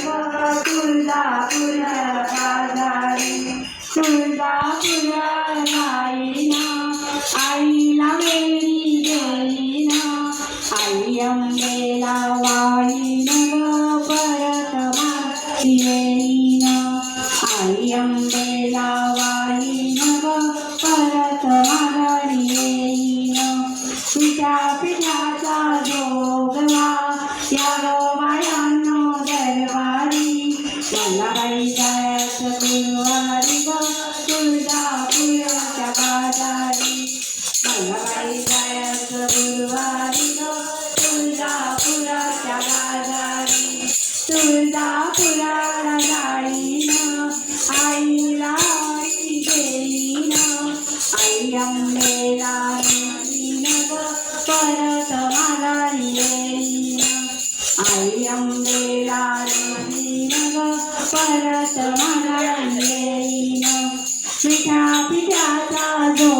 तुळजापुराला पाजारी तुळजापुराला आईना आईला वेळी देईना आई अंबेला वाळीन परत माघारी येईन आई अंबेला वाळीन परत माघारी येईन पिठा पिठाचा जोगवा या बायांनो दरबारी मला बाई जायचं गुरुवारी ग तुळजापुराच्या बाजारी मला बाई जायचं गुरुवारी ग तुळजापुराच्या बाजारी तुळजापुराला जाईन आईला आई देईन आई अंबेला नेईन ग परत माघारी येईन आई अंबेला नेईन ग परत माघारी येईन पिठा पिठाचा जो